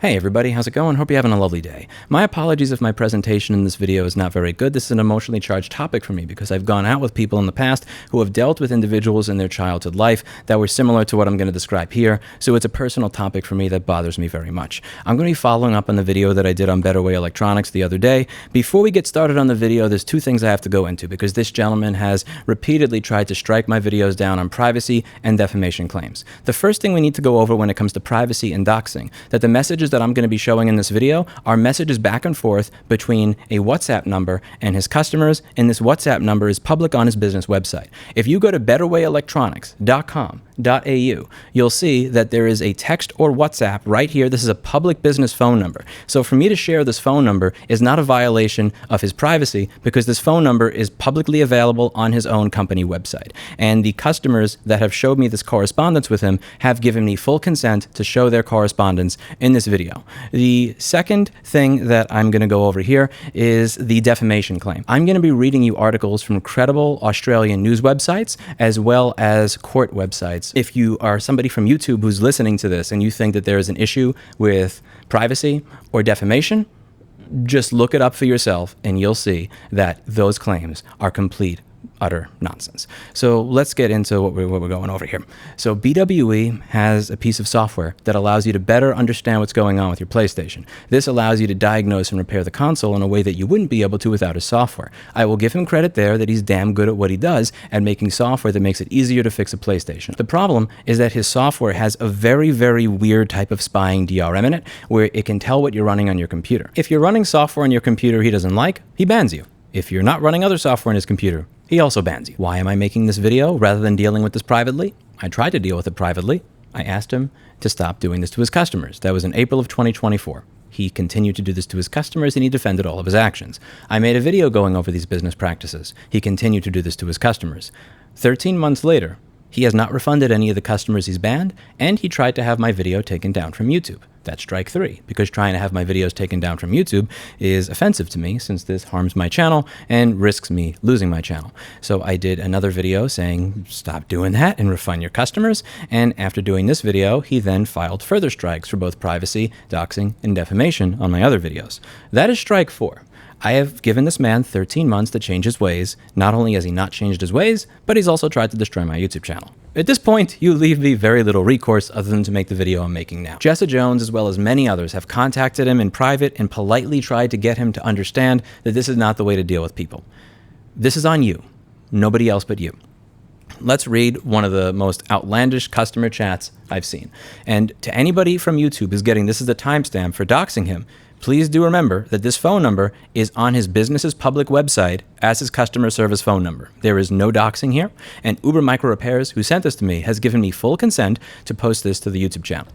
Hey everybody, how's it going? Hope you're having a lovely day. My apologies if my presentation in this video is not very good. This is an emotionally charged topic for me because I've gone out with people in the past who have dealt with individuals in their childhood life that were similar to what I'm going to describe here, so it's a personal topic for me that bothers me very much. I'm going to be following up on the video that I did on BwE Electronics the other day. Before we get started on the video, there's two things I have to go into because this gentleman has repeatedly tried to strike my videos down on privacy and defamation claims. The first thing we need to go over when it comes to privacy and doxing, that the messages that I'm going to be showing in this video are messages back and forth between a WhatsApp number and his customers, and this WhatsApp number is public on his business website. If you go to BwEElectronics.com.au, you'll see that there is a text or WhatsApp right here. This is a public business phone number. So for me to share this phone number is not a violation of his privacy because this phone number is publicly available on his own company website. And the customers that have showed me this correspondence with him have given me full consent to show their correspondence in this video. The second thing that I'm going to go over here is the defamation claim. I'm going to be reading you articles from credible Australian news websites as well as court websites. If you are somebody from YouTube who's listening to this and you think that there is an issue with privacy or defamation, just look it up for yourself and you'll see that those claims are complete utter nonsense. So let's get into what we're going over here. So BwE has a piece of software that allows you to better understand what's going on with your PlayStation. This allows you to diagnose and repair the console in a way that you wouldn't be able to without his software. I will give him credit there that he's damn good at what he does at making software that makes it easier to fix a PlayStation. The problem is that his software has a very, very weird type of spying DRM in it where it can tell what you're running on your computer. If you're running software on your computer he doesn't like, he bans you. If you're not running other software on his computer, he also bans you. Why am I making this video rather than dealing with this privately? I tried to deal with it privately. I asked him to stop doing this to his customers. That was in April of 2024. He continued to do this to his customers and he defended all of his actions. I made a video going over these business practices. He continued to do this to his customers. 13 months later, he has not refunded any of the customers he's banned, and he tried to have my video taken down from YouTube. That's strike 3, because trying to have my videos taken down from YouTube is offensive to me since this harms my channel and risks me losing my channel. So I did another video saying, stop doing that and refund your customers. And after doing this video, he then filed further strikes for both privacy, doxing, and defamation on my other videos. That is strike 4. I have given this man 13 months to change his ways. Not only has he not changed his ways, but he's also tried to destroy my YouTube channel. At this point, you leave me very little recourse other than to make the video I'm making now. Jessa Jones, as well as many others, have contacted him in private and politely tried to get him to understand that this is not the way to deal with people. This is on you, nobody else but you. Let's read one of the most outlandish customer chats I've seen. And to anybody from YouTube who's getting this as a timestamp for doxing him, please do remember that this phone number is on his business's public website as his customer service phone number. There is no doxing here, and Uber Micro Repairs, who sent this to me, has given me full consent to post this to the YouTube channel.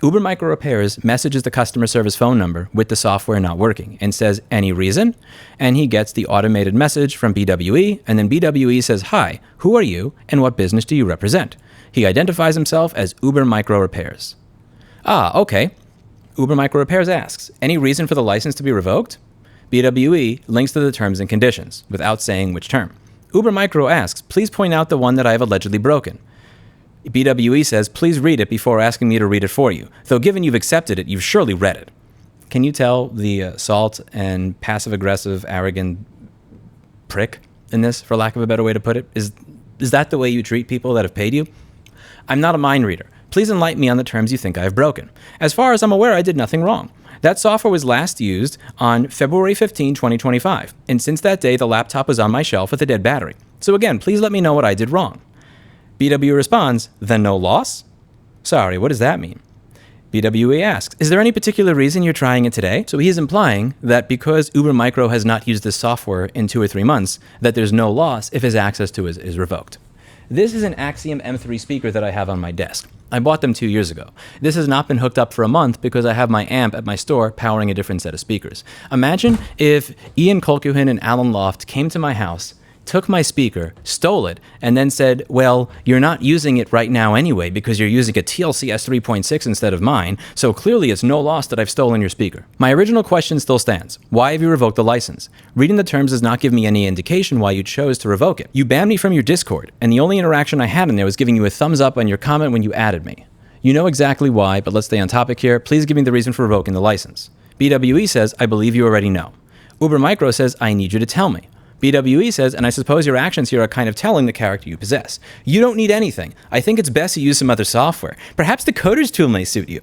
Uber Micro Repairs messages the customer service phone number with the software not working and says, any reason? And he gets the automated message from BwE, and then BwE says, hi, who are you, and what business do you represent? He identifies himself as Uber Micro Repairs. Ah, okay. Uber Micro Repairs asks, any reason for the license to be revoked? BwE links to the terms and conditions, without saying which term. Uber Micro asks, please point out the one that I have allegedly broken. BwE says, please read it before asking me to read it for you. Though given you've accepted it, you've surely read it. Can you tell the assault and passive-aggressive, arrogant prick in this, for lack of a better way to put it? Is that the way you treat people that have paid you? I'm not a mind reader. Please enlighten me on the terms you think I have broken. As far as I'm aware, I did nothing wrong. That software was last used on February 15, 2025, and since that day, the laptop was on my shelf with a dead battery. So again, please let me know what I did wrong. BwE responds, then no loss? Sorry, what does that mean? BwE asks, is there any particular reason you're trying it today? So he's implying that because Uber Micro has not used this software in 2 or 3 months, that there's no loss if his access to it is revoked. This is an Axiom M3 speaker that I have on my desk. I bought them 2 years ago. This has not been hooked up for a month because I have my amp at my store powering a different set of speakers. Imagine if Ian Colquhoun and Alan Loft came to my house, took my speaker, stole it, and then said, well, you're not using it right now anyway because you're using a TLCS 3.6 instead of mine, so clearly it's no loss that I've stolen your speaker. My original question still stands. Why have you revoked the license? Reading the terms does not give me any indication why you chose to revoke it. You banned me from your Discord, and the only interaction I had in there was giving you a thumbs up on your comment when you added me. You know exactly why, but let's stay on topic here. Please give me the reason for revoking the license. BwE says, I believe you already know. Uber Micro says, I need you to tell me. BwE says, and I suppose your actions here are kind of telling the character you possess. You don't need anything. I think it's best you use some other software. Perhaps the coder's tool may suit you.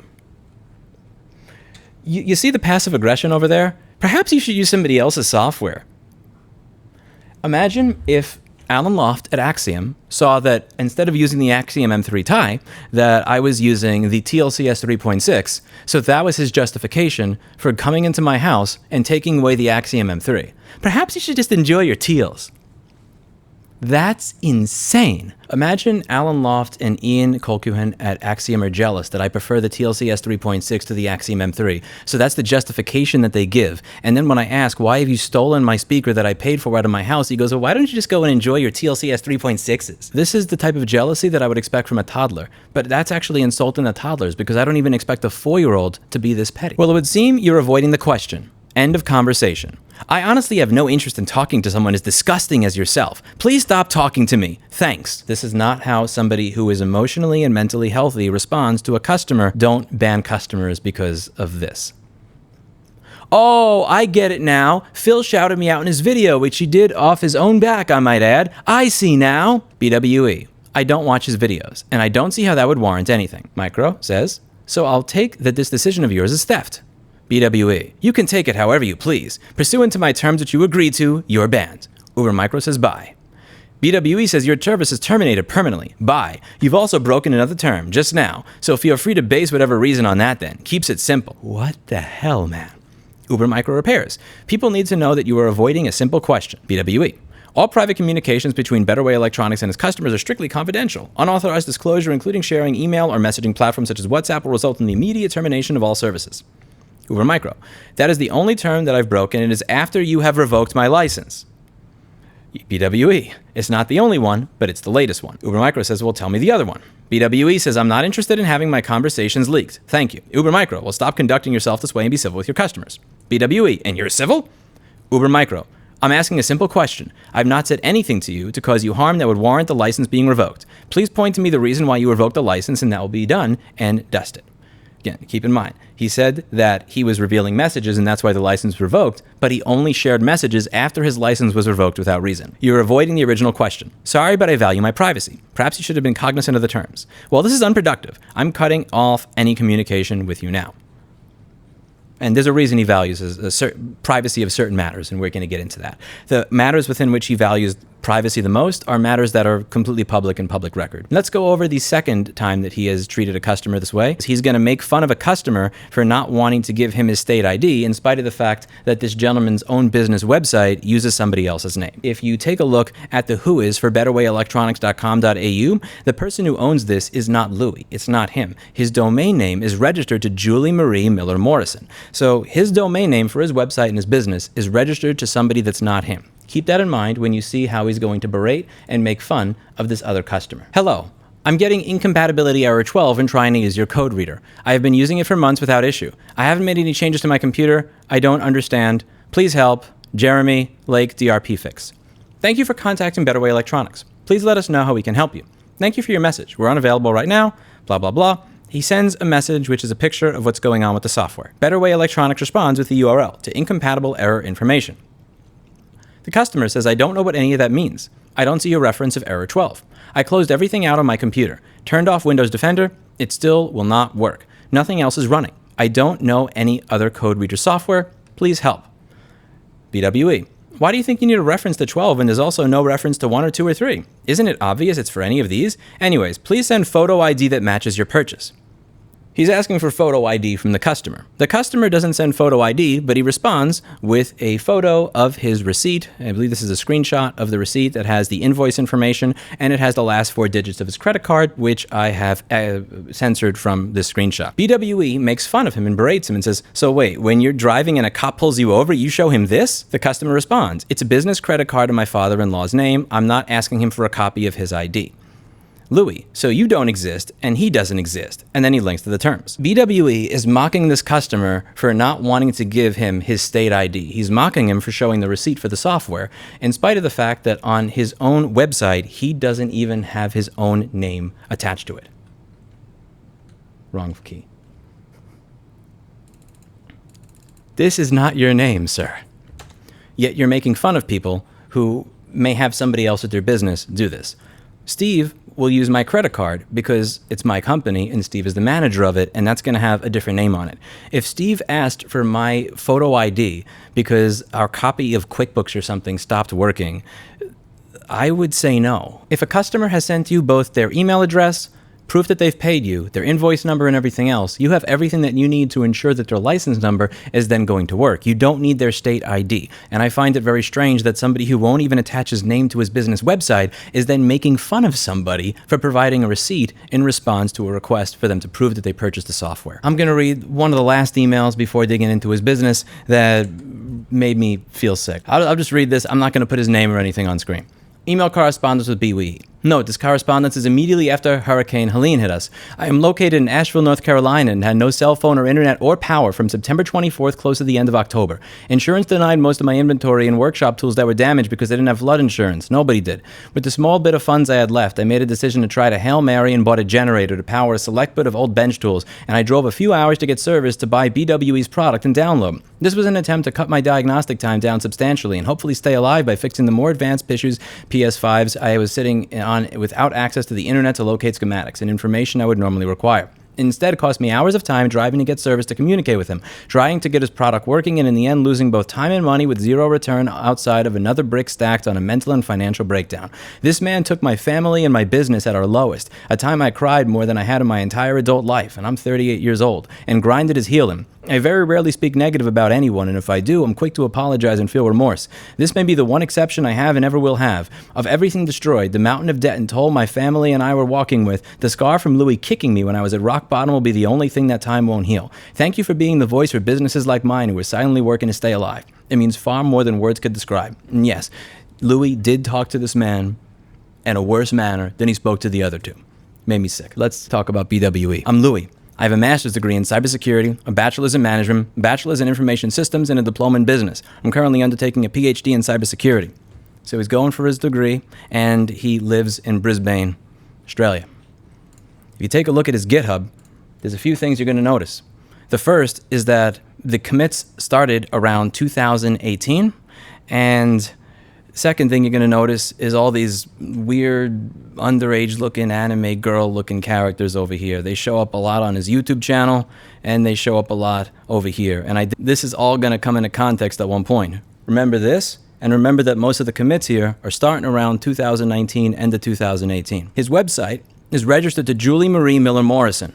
You see the passive aggression over there? Perhaps you should use somebody else's software. Imagine if Alan Loft at Axiom saw that instead of using the Axiom M3 tie, that I was using the TLCS 3.6, so that was his justification for coming into my house and taking away the Axiom M3. Perhaps you should just enjoy your teals. That's insane. Imagine Alan Loft and Ian Colquhoun at Axiom are jealous that I prefer the TLCS 3.6 to the Axiom M3. So that's the justification that they give. And then when I ask, why have you stolen my speaker that I paid for out of my house? He goes, well, why don't you just go and enjoy your TLCS 3.6s? This is the type of jealousy that I would expect from a toddler. But that's actually insulting the toddlers because I don't even expect a 4-year-old to be this petty. Well, it would seem you're avoiding the question. End of conversation. I honestly have no interest in talking to someone as disgusting as yourself. Please stop talking to me. Thanks. This is not how somebody who is emotionally and mentally healthy responds to a customer. Don't ban customers because of this. Oh, I get it now. Phil shouted me out in his video, which he did off his own back, I might add. I see now. BwE. I don't watch his videos, and I don't see how that would warrant anything. Micro says, so I'll take that this decision of yours is theft. BwE. You can take it however you please. Pursuant to my terms which you agreed to, you're banned. Uber Micro says bye. BwE says your service is terminated permanently. Bye. You've also broken another term just now, so feel free to base whatever reason on that then. Keeps it simple. What the hell, man? Uber Micro repairs. People need to know that you are avoiding a simple question. BwE. All private communications between BwE Electronics and its customers are strictly confidential. Unauthorized disclosure, including sharing email or messaging platforms such as WhatsApp, will result in the immediate termination of all services. Uber Micro. That is the only term that I've broken. It is after you have revoked my license. BwE. It's not the only one, but it's the latest one. Uber Micro says, well, tell me the other one. BwE says, I'm not interested in having my conversations leaked. Thank you. Uber Micro. Well, stop conducting yourself this way and be civil with your customers. BwE. And you're civil? Uber Micro. I'm asking a simple question. I've not said anything to you to cause you harm that would warrant the license being revoked. Please point to me the reason why you revoked the license, and that will be done, and dust it. Again, keep in mind, he said that he was revealing messages and that's why the license was revoked, but he only shared messages after his license was revoked without reason. You're avoiding the original question. Sorry, but I value my privacy. Perhaps you should have been cognizant of the terms. Well, this is unproductive. I'm cutting off any communication with you now. And there's a reason he values privacy of certain matters, and we're going to get into that. The matters within which he values privacy the most are matters that are completely public and public record. Let's go over the second time that he has treated a customer this way. He's going to make fun of a customer for not wanting to give him his state ID in spite of the fact that this gentleman's own business website uses somebody else's name. If you take a look at the whois for BetterWayElectronics.com.au, the person who owns this is not Louis. It's not him. His domain name is registered to Julie Marie Miller Morrison. So his domain name for his website and his business is registered to somebody that's not him. Keep that in mind when you see how he's going to berate and make fun of this other customer. Hello, I'm getting incompatibility error 12 and trying to use your code reader. I have been using it for months without issue. I haven't made any changes to my computer. I don't understand. Please help. Jeremy Lake DRP Fix. Thank you for contacting BetterWay Electronics. Please let us know how we can help you. Thank you for your message. We're unavailable right now. Blah, blah, blah. He sends a message which is a picture of what's going on with the software. BetterWay Electronics responds with the URL to incompatible error information. The customer says, I don't know what any of that means. I don't see a reference of error 12. I closed everything out on my computer, turned off Windows Defender. It still will not work. Nothing else is running. I don't know any other code reader software. Please help. BwE. Why do you think you need a reference to 12 when there's also no reference to 1 or 2 or 3? Isn't it obvious it's for any of these? Anyways, please send photo ID that matches your purchase. He's asking for photo ID from the customer. The customer doesn't send photo ID, but he responds with a photo of his receipt. I believe this is a screenshot of the receipt that has the invoice information, and it has the last 4 digits of his credit card, which I have censored from this screenshot. BwE makes fun of him and berates him and says, so wait, when you're driving and a cop pulls you over, you show him this? The customer responds, it's a business credit card in my father-in-law's name. I'm not asking him for a copy of his ID. Louis, so you don't exist and he doesn't exist. And then he links to the terms. BwE is mocking this customer for not wanting to give him his state ID. He's mocking him for showing the receipt for the software, in spite of the fact that on his own website, he doesn't even have his own name attached to it. Wrong key. This is not your name, sir. Yet you're making fun of people who may have somebody else at their business do this. Steve will use my credit card because it's my company and Steve is the manager of it, and that's going to have a different name on it. If Steve asked for my photo ID because our copy of QuickBooks or something stopped working, I would say no. If a customer has sent you both their email address, proof that they've paid you, their invoice number, and everything else, you have everything that you need to ensure that their license number is then going to work. You don't need their state ID. And I find it very strange that somebody who won't even attach his name to his business website is then making fun of somebody for providing a receipt in response to a request for them to prove that they purchased the software. I'm going to read one of the last emails before digging into his business that made me feel sick. I'll just read this. I'm not going to put his name or anything on screen. Email correspondence with BwE. Note, this correspondence is immediately after Hurricane Helene hit us. I am located in Asheville, North Carolina, and had no cell phone or internet or power from September 24th close to the end of October. Insurance denied most of my inventory and workshop tools that were damaged because I didn't have flood insurance. Nobody did. With the small bit of funds I had left, I made a decision to try to Hail Mary and bought a generator to power a select bit of old bench tools, and I drove a few hours to get service to buy BwE's product and download. This was an attempt to cut my diagnostic time down substantially and hopefully stay alive by fixing the more advanced issues PS5s I was sitting on without access to the internet to locate schematics and information I would normally require. Instead, it cost me hours of time driving to get service to communicate with him, trying to get his product working, and in the end losing both time and money with zero return outside of another brick stacked on a mental and financial breakdown. This man took my family and my business at our lowest, a time I cried more than I had in my entire adult life, and I'm 38 years old, and grinded his heel in. I very rarely speak negative about anyone, and if I do, I'm quick to apologize and feel remorse. This may be the one exception I have and ever will have. Of everything destroyed, the mountain of debt and toll my family and I were walking with, the scar from Louis kicking me when I was at rock bottom will be the only thing that time won't heal. Thank you for being the voice for businesses like mine who are silently working to stay alive. It means far more than words could describe. And yes, Louis did talk to this man in a worse manner than he spoke to the other two. Made me sick. Let's talk about BwE. I'm Louis. I have a master's degree in cybersecurity, a bachelor's in management, a bachelor's in information systems, and a diploma in business. I'm currently undertaking a PhD in cybersecurity. So he's going for his degree, and he lives in Brisbane, Australia. If you take a look at his GitHub, there's a few things you're going to notice. The first is that the commits started around 2018, and second thing you're going to notice is all these weird underage-looking anime girl-looking characters over here. They show up a lot on his YouTube channel, and they show up a lot over here. And this is all going to come into context at one point. Remember this, and remember that most of the commits here are starting around 2019 and to 2018. His website is registered to Julie Marie Miller Morrison,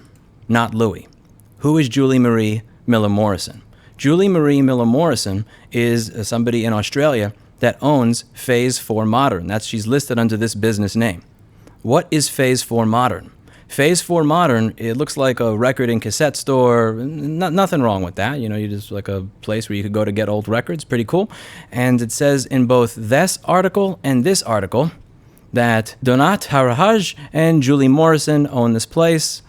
not Louis. Who is Julie Marie Miller Morrison? Julie Marie Miller Morrison is somebody in Australia that owns Phase 4 Modern. She's listed under this business name. What is Phase 4 Modern? Phase 4 Modern, it looks like a record and cassette store. Nothing wrong with that. You just like a place where you could go to get old records. Pretty cool. And it says in both this article and this article that Donat Harahaj and Julie Morrison own this place.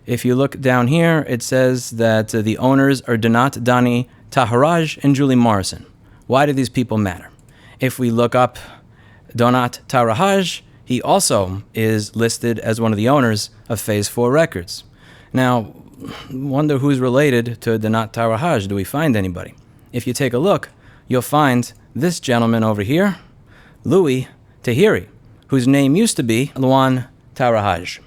If you look down here, it says that the owners are Donat Dani Taharaj and Julie Morrison. Why do these people matter? If we look up Donat Taharaj, he also is listed as one of the owners of Phase 4 Records. Now, wonder who's related to Donat Taharaj. Do we find anybody? If you take a look, you'll find this gentleman over here, Louis Tahiri, whose name used to be Luan Taharaj.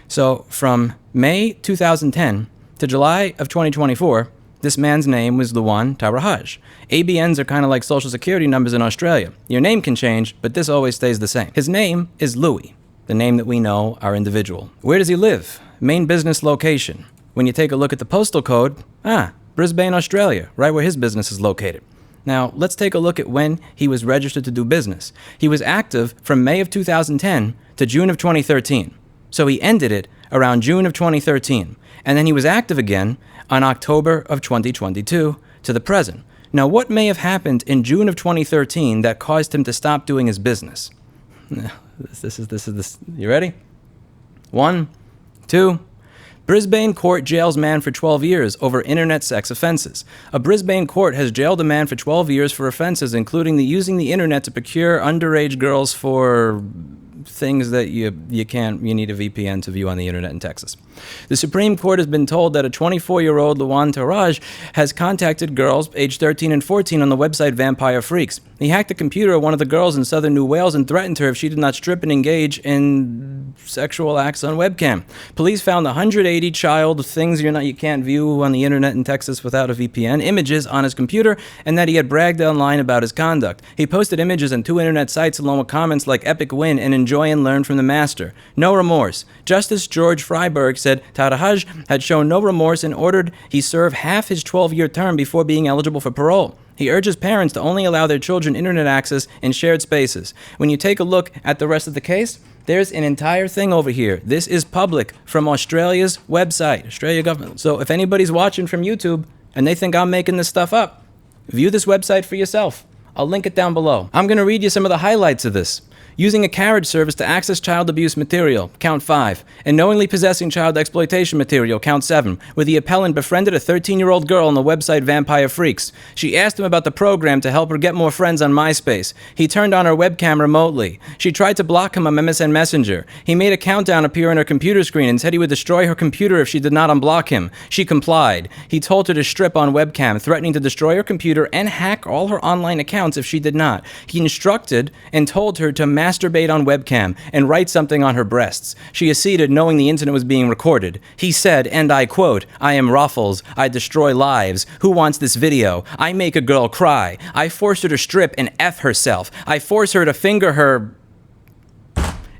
So from May 2010 to July of 2024, this man's name was Luan Taharaj. ABNs are kind of like social security numbers in Australia. Your name can change, but this always stays the same. His name is Louis, the name that we know, our individual. Where does he live? Main business location. When you take a look at the postal code, Brisbane, Australia, right where his business is located. Now, let's take a look at when he was registered to do business. He was active from May of 2010 to June of 2013. So he ended it around June of 2013. And then he was active again on October of 2022 to the present. Now, what may have happened in June of 2013 that caused him to stop doing his business? This is. You ready? 1, 2. Brisbane court jails man for 12 years over internet sex offenses. A Brisbane court has jailed a man for 12 years for offenses including using the internet to procure underage girls for things that you need a VPN to view on the internet in Texas. The Supreme Court has been told that a 24-year-old Luan Taraj has contacted girls aged 13 and 14 on the website Vampire Freaks. He hacked the computer of one of the girls in southern New Wales and threatened her if she did not strip and engage in sexual acts on webcam. Police found 180 child things you can't view on the internet in Texas without a VPN, images on his computer, and that he had bragged online about his conduct. He posted images on 2 internet sites along with comments like epic win and enjoy and learn from the master. No remorse. Justice George Freiberg said Taraj had shown no remorse and ordered he serve half his 12-year term before being eligible for parole. He urges parents to only allow their children internet access in shared spaces. When you take a look at the rest of the case, there's an entire thing over here. This is public from Australia's website, Australia government. So if anybody's watching from YouTube and they think I'm making this stuff up, view this website for yourself. I'll link it down below. I'm going to read you some of the highlights of this. Using a carriage service to access child abuse material, count 5, and knowingly possessing child exploitation material, count 7, where the appellant befriended a 13-year-old girl on the website Vampire Freaks. She asked him about the program to help her get more friends on MySpace. He turned on her webcam remotely. She tried to block him on MSN Messenger. He made a countdown appear on her computer screen and said he would destroy her computer if she did not unblock him. She complied. He told her to strip on webcam, threatening to destroy her computer and hack all her online accounts if she did not. He instructed and told her to masturbate on webcam and write something on her breasts. She acceded, knowing the incident was being recorded. He said, and I quote, "I am Ruffles. I destroy lives. Who wants this video? I make a girl cry. I force her to strip and F herself. I force her to finger her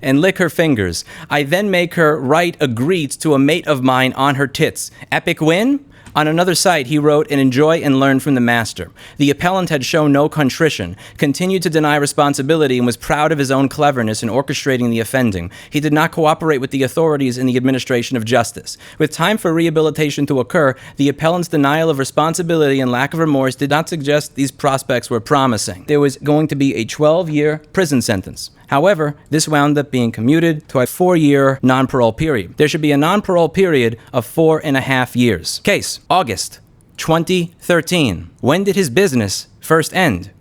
and lick her fingers. I then make her write agreed to a mate of mine on her tits. Epic win?" On another site, he wrote, and enjoy and learn from the master. The appellant had shown no contrition, continued to deny responsibility, and was proud of his own cleverness in orchestrating the offending. He did not cooperate with the authorities in the administration of justice. With time for rehabilitation to occur, the appellant's denial of responsibility and lack of remorse did not suggest these prospects were promising. There was going to be a 12-year prison sentence. However, this wound up being commuted to a 4-year non-parole period. There should be a non-parole period of 4.5 years. Case, August 2013. When did his business first end?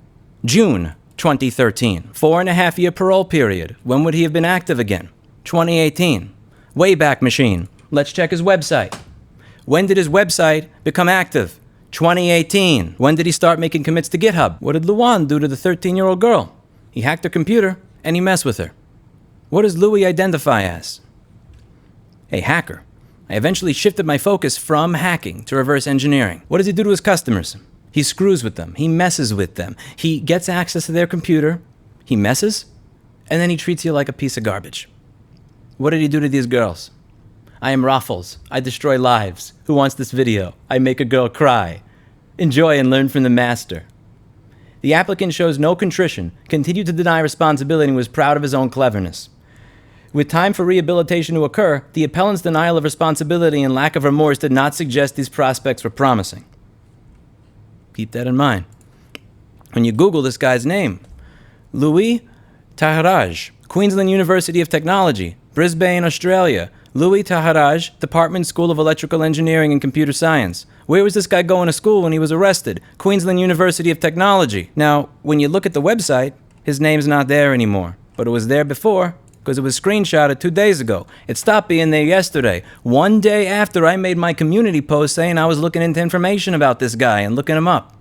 June 2013. 4.5 year parole period. When would he have been active again? 2018. Wayback Machine. Let's check his website. When did his website become active? 2018. When did he start making commits to GitHub? What did Luan do to the 13-year-old girl? He hacked her computer and he messed with her. What does Louis identify as? A hacker. I eventually shifted my focus from hacking to reverse engineering. What does he do to his customers? He screws with them. He messes with them. He gets access to their computer. He messes, and then he treats you like a piece of garbage. What did he do to these girls? I am Ruffles. I destroy lives. Who wants this video? I make a girl cry. Enjoy and learn from the master. The applicant shows no contrition, continued to deny responsibility, and was proud of his own cleverness. With time for rehabilitation to occur, the appellant's denial of responsibility and lack of remorse did not suggest these prospects were promising. Keep that in mind. When you Google this guy's name, Louis Taharaj, Queensland University of Technology, Brisbane, Australia. Louis Taharaj, Department School of Electrical Engineering and Computer Science. Where was this guy going to school when he was arrested? Queensland University of Technology. Now, when you look at the website, his name's not there anymore. But it was there before, because it was screenshotted 2 days ago. It stopped being there yesterday, 1 day after I made my community post saying I was looking into information about this guy and looking him up.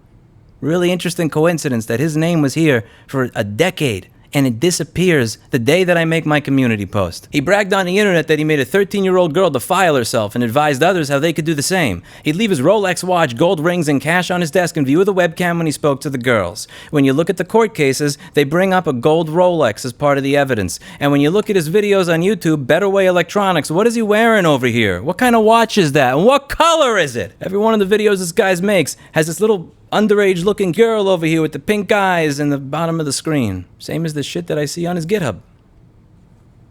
Really interesting coincidence that his name was here for a decade, and it disappears the day that I make my community post. He bragged on the internet that he made a 13-year-old girl defile herself and advised others how they could do the same. He'd leave his Rolex watch, gold rings, and cash on his desk in view of the webcam when he spoke to the girls. When you look at the court cases, they bring up a gold Rolex as part of the evidence. And when you look at his videos on YouTube, BwE Electronics, what is he wearing over here? What kind of watch is that? And what color is it? Every one of the videos this guy makes has this little underage looking girl over here with the pink eyes in the bottom of the screen. Same as the shit that I see on his GitHub.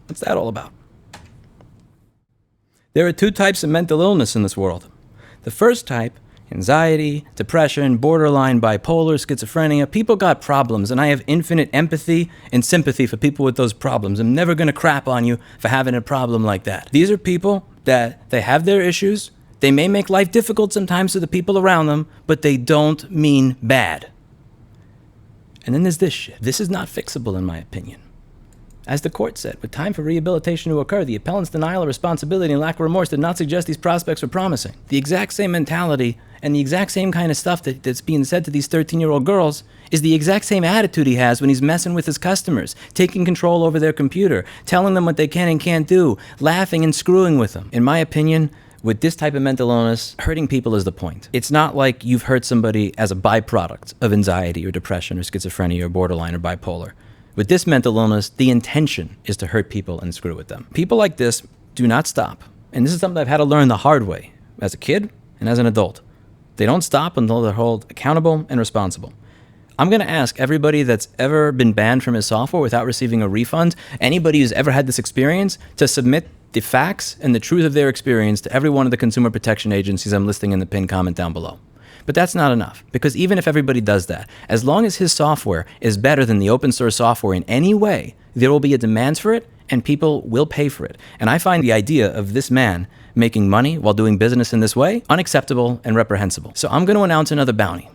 What's that all about? There are 2 types of mental illness in this world. The first type, anxiety, depression, borderline bipolar, schizophrenia. People got problems, and I have infinite empathy and sympathy for people with those problems. I'm never going to crap on you for having a problem like that. These are people that they have their issues. They may make life difficult sometimes to the people around them, but they don't mean bad. And then there's this shit. This is not fixable in my opinion. As the court said, with time for rehabilitation to occur, the appellant's denial of responsibility and lack of remorse did not suggest these prospects were promising. The exact same mentality and the exact same kind of stuff that's being said to these 13-year-old girls is the exact same attitude he has when he's messing with his customers, taking control over their computer, telling them what they can and can't do, laughing and screwing with them. In my opinion, with this type of mental illness, hurting people is the point. It's not like you've hurt somebody as a byproduct of anxiety or depression or schizophrenia or borderline or bipolar. With this mental illness, the intention is to hurt people and screw with them. People like this do not stop. And this is something I've had to learn the hard way as a kid and as an adult. They don't stop until they're held accountable and responsible. I'm going to ask everybody that's ever been banned from his software without receiving a refund, anybody who's ever had this experience, to submit the facts and the truth of their experience to every one of the consumer protection agencies I'm listing in the pinned comment down below. But that's not enough, because even if everybody does that, as long as his software is better than the open source software in any way, there will be a demand for it and people will pay for it. And I find the idea of this man making money while doing business in this way unacceptable and reprehensible. So I'm going to announce another bounty.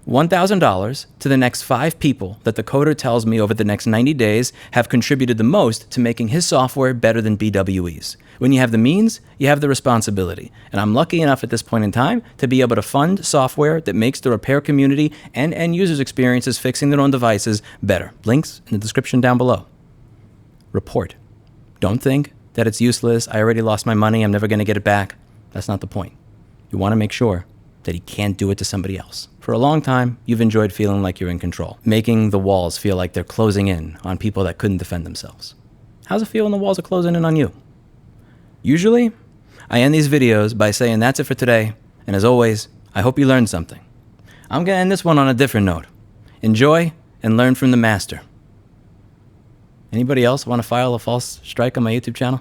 $1,000 to the next 5 people that the coder tells me over the next 90 days have contributed the most to making his software better than BwE's. When you have the means, you have the responsibility. And I'm lucky enough at this point in time to be able to fund software that makes the repair community and end users' experiences fixing their own devices better. Links in the description down below. Report. Don't think that it's useless. I already lost my money. I'm never going to get it back. That's not the point. You want to make sure that he can't do it to somebody else. For a long time, you've enjoyed feeling like you're in control, making the walls feel like they're closing in on people that couldn't defend themselves. How's it feel when the walls are closing in on you? Usually, I end these videos by saying that's it for today, and as always, I hope you learned something. I'm going to end this one on a different note. Enjoy and learn from the master. Anybody else want to file a false strike on my YouTube channel?